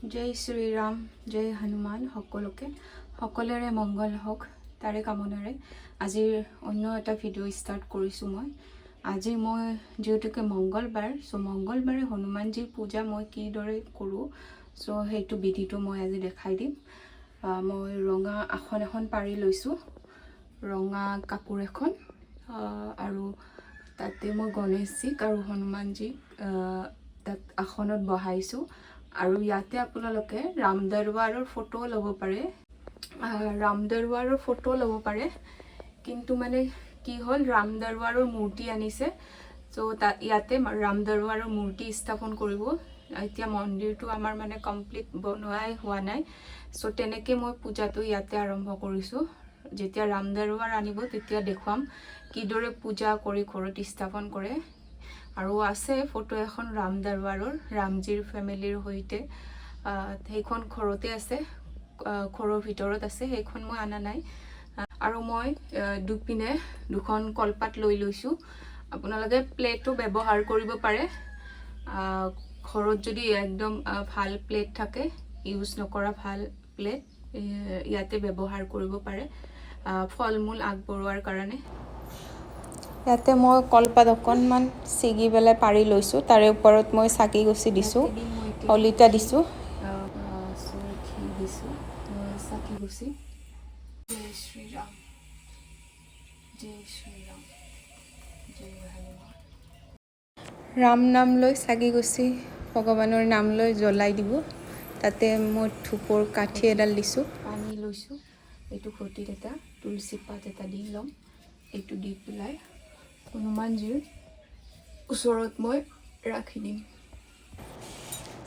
जय श्री राम जय हनुमान সকলোৰে মংগল হওক তাৰে কামনাৰে আজি অন্য এটা ভিডিও ষ্টাৰ্ট কৰিছো আজি মই যেহেতুকে মংগলবাৰ মংগলবাৰে হনুমানজীৰ পূজা মই কিদৰে কৰো সেইটো বিধিটো মই আজি দেখাই দিম মই ৰঙা আসন এখন পাৰি লৈছো ৰঙা কাপোৰ এখন আৰু তাতে মই গণেশজীক আৰু হনুমানজীক তাত আসনত বহাইছো আৰু ইয়াতে আপোনালোকে ৰামদৰবাৰৰ ফটো ল'ব পাৰে ৰামদৰবাৰৰ ফটো ল'ব পাৰে কিন্তু মানে কি হ'ল ৰামদৰবাৰৰ মূৰ্তি আনিছে ইয়াতে ৰামদৰবাৰৰ মূৰ্তি স্থাপন কৰিব এতিয়া মন্দিৰটো আমাৰ মানে কমপ্লিট বনোৱাই হোৱা নাই তেনেকে মই পূজাটো ইয়াতে আৰম্ভ কৰিছো যেতিয়া ৰামদৰবাৰ আনিব তেতিয়া দেখুৱাম কিদৰে পূজা কৰি ঘৰত স্থাপন কৰে আৰু আছে ফটো এখন ৰামদৰবাৰৰ ৰামজীৰ ফ্যামিলিৰ হৈতে সেইখন ঘৰতে আছে ঘৰৰ ভিতৰত আছে সেইখন মই আনা নাই আৰু মই দুপিনে দুখন কলপাত লৈ লৈছো আপোনালোকে প্লেটটো ব্যৱহাৰ কৰিব পাৰে ঘৰত যদি একদম ভাল প্লেট থাকে ইউজ নকৰা ভাল প্লেট ইয়াতে ব্যৱহাৰ কৰিব পাৰে ফলমূল আগবঢ়োৱাৰ কাৰণে ইয়াতে মই কলপাত অকণমান ছিগি পেলাই পাৰি লৈছো তাৰে ওপৰত মই চাকি গছি দিছো হলিতা দিছো চাকি গছি জয় শ্ৰী ৰাম জয় শ্ৰী ৰাম জয় হনুমান ৰাম নাম লৈ চাকি গছি ভগৱানৰ নাম লৈ জ্বলাই দিব তাতে মই ধূপৰ কাঠি এডাল দিছো পানী লৈছো এইটো ঘটিত এটা তুলসী পাত এটা দি লম এইটো দি পেলাই হনুমানজীৰ ওচৰত মই ৰাখি দিম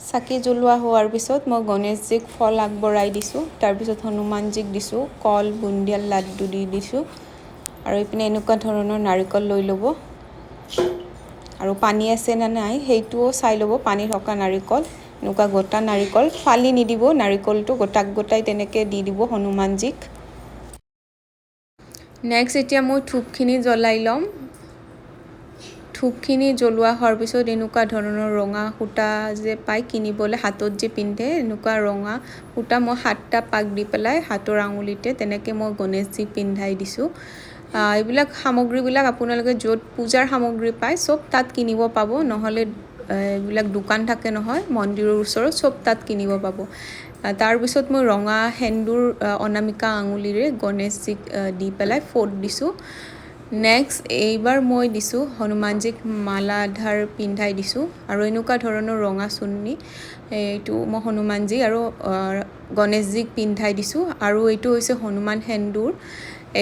চাকি জ্বলোৱা হোৱাৰ পিছত মই গণেশজীক ফল আগবঢ়াই দিছো তাৰ পিছত হনুমানজীক দিছো কল বুন্দিয়াল লাড্ডু দি দিছো আৰু ইপিনে এনেকুৱা ধৰণৰ নাৰিকল লৈ ল'ব আৰু পানী আছে না নাই সেইটোও চাই ল'ব পানী থকা নাৰিকল এনেকুৱা গোটা নাৰিকল ফালি নিদিব নাৰিকলটো গোটাই তেনেকে দি দিব হনুমানজীক নেক্সট এতিয়া মই ধূপখিনি জ্বলাই ল'ম ধূপখিনি জ্বলোৱা হোৱাৰ পিছত এনেকুৱা ধৰণৰ ৰঙা সূতা যে পাই কিনিবলৈ হাতত যে পিন্ধে এনেকুৱা ৰঙা সূতা মই 7টা পাক দি পেলাই হাতৰ আঙুলিতে তেনেকে মই গণেশজীক পিন্ধাই দিছো এইবিলাক সামগ্ৰীবিলাক আপোনালোকে য'ত পূজাৰ সামগ্ৰী পায় সব তাত কিনিব পাব নহলে এইবিলাক দোকান থাকে নহয় মন্দিৰৰ ওচৰত সব তাত কিনিব পাব তাৰ পিছত মই ৰঙা হেন্দুৰ অনামিকা আঙুলিৰে গণেশজীক দি পেলাই ফোট দিছো নেক্সট এইবাৰ মই দিছো হনুমানজীক মালা ধাৰ পিন্ধাই দিছো আৰু এনেকুৱা ধৰণৰ ৰঙা চুন্নি এইটো মই হনুমানজী আৰু গণেশজীক পিন্ধাই দিছো আৰু এইটো হৈছে হনুমান হেন্দুৰ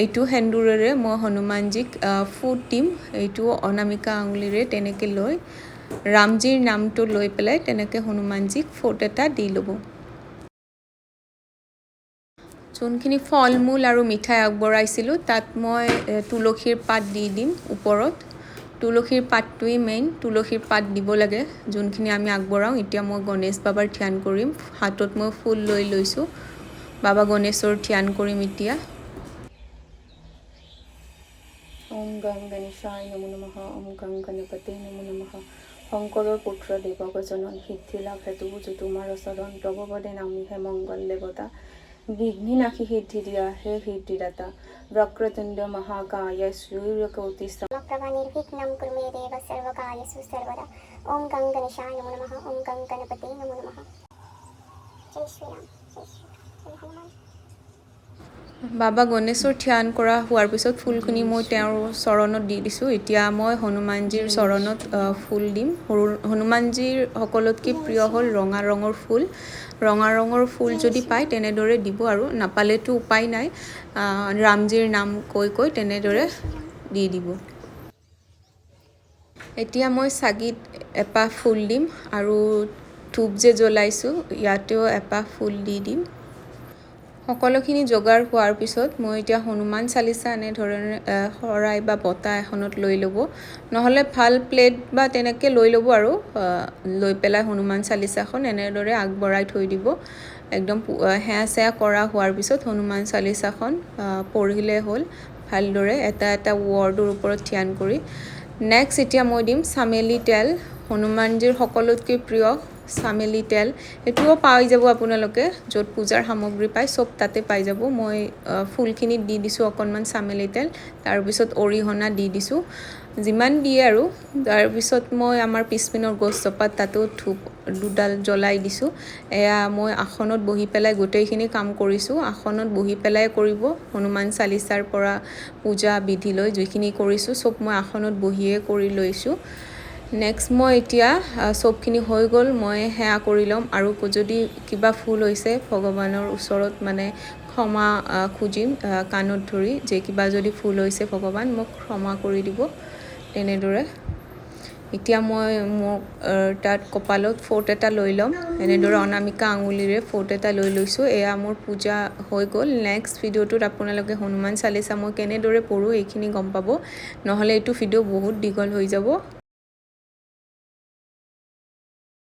এইটো হেন্দুৰেৰে মই হনুমানজীক ফুট দিম এইটো অনামিকা আঙুলিৰে তেনেকে লৈ ৰামজীৰ নামটো লৈ পেলাই তেনেকে হনুমানজীক ফুট এটা দি ল'ব যোনখিনি ফলমূল আৰু মিঠাই আগবঢ়াইছিলো তাত মই তুলসীৰ পাত দি দিম ওপৰত তুলসীৰ পাতটোই মেইন তুলসীৰ পাত দিব লাগে যোনখিনি আমি আগবঢ়াও এতিয়া মই গণেশ বাবাৰ ধ্যান কৰিম হাতত মই ফুল লৈ লৈছো বাবা গণেশৰ ধ্যান কৰিম এতিয়া ওম গং গণেশায় নমো নমঃ ওম গং গণপতে নমো নমঃ শংকৰৰ পুত্ৰ দেৱগজনন সিদ্ধি লাভ হেতু বুজু তোমাৰ চৰণ প্ৰভৱদে নামি হে মংগল দেৱতা বিঘ্নি নাশী সিদ্ধি দিয়া হে সিদ্ধিদাতা বক্ৰতুণ্ড মহাকায় সূৰ্যকোটি সমপ্ৰভা নিৰ্বিঘ্নম কুরু মে দেব সর্বকার্যেষু সর্বদা ওম গং গণেশায় নমো নমঃ ওম গং গণপতে নমো নমঃ জয় শ্রী রাম জয় শ্রী হনুমান বাবা গণেশৰ ধ্যান কৰা হোৱাৰ পিছত ফুলখিনি মই তেওঁৰ চৰণত দি দিছো এতিয়া মই হনুমানজীৰ চৰণত ফুল দিম হনুমানজীৰ সকলোতকৈ প্ৰিয় হ'ল ৰঙা ৰঙৰ ফুল যদি পায় তেনেদৰে দিব আৰু নাপালেতো উপায় নাই ৰামজীৰ নাম কৈ তেনেদৰে দি দিব এতিয়া মই চাগিত এপাহ ফুল দিম আৰু ধূপ যে জ্বলাইছো ইয়াতেও এপাহ ফুল দি দিম সকলোখিনি যোগাৰ হোৱাৰ পিছত মই এতিয়া হনুমান চালিসা এনে ধৰণে শৰাই বা বটা এখনত লৈ ল'ব নহলে ভাল প্লেট বা তেনেকে লৈ ল'ব আৰু লৈ পেলাই হনুমান চালিসাখন এনেদৰে আগবঢ়াই থৈ দিব একদম হেয়া কৰা হোৱাৰ পিছত হনুমান চালিসাখন পঢ়িলে হ'ল ভালদৰে এটা ৱৰ্ডৰ ওপৰত ধ্যান কৰি নেক্সট এতিয়া মই দিম চামেলি তেল হনুমানজীৰ সকলোতকৈ প্ৰিয় চামেলি তেল এটোও পাই যাব আপোনালোকে য'ত পূজাৰ সামগ্ৰী পায় সব তাতে পাই যাব মই ফুলখিনি দি দিছো অকনমান চামেলি তেল তাৰ পিছত অৰিহণা দি দিছো যিমান দিয়ে আৰু তাৰ পিছত মই আমাৰ পিছপিনৰ গছ চপাত তাতো ধূপ দুডাল জ্বলাই দিছো এয়া মই আসনত বহি পেলাই গোটেইখিনি কাম কৰিছো আসনত বহি পেলাই কৰিব হনুমান চালিসাৰ পৰা পূজা বিধি লৈ যিখিনি কৰিছো সব মই আসনত বহিয়ে কৰি লৈছো নেক্সট মই এতিয়া সবখিনি হৈ গ'ল মই হেয়া কৰি লম আৰু যদি কিবা ফুল হৈছে ভগৱানৰ ওচৰত মানে ক্ষমা খুজিম কানত ধৰি যে কিবা যদি ফুল হৈছে ভগৱান মোক ক্ষমা কৰি দিব তেনেদৰে এতিয়া মই মোক তাত কপালত ফোট এটা লৈ লম এনেদৰে অনামিকা আঙুলিৰে ফোট এটা লৈ লৈছো এয়া মোৰ পূজা হৈ গ'ল নেক্সট ভিডিওটোত আপোনালোকে হনুমান চালিসা মই কেনেদৰে পঢ়ো এইখিনি গম পাব নহলে এইটো ভিডিও বহুত দীঘল হৈ যাব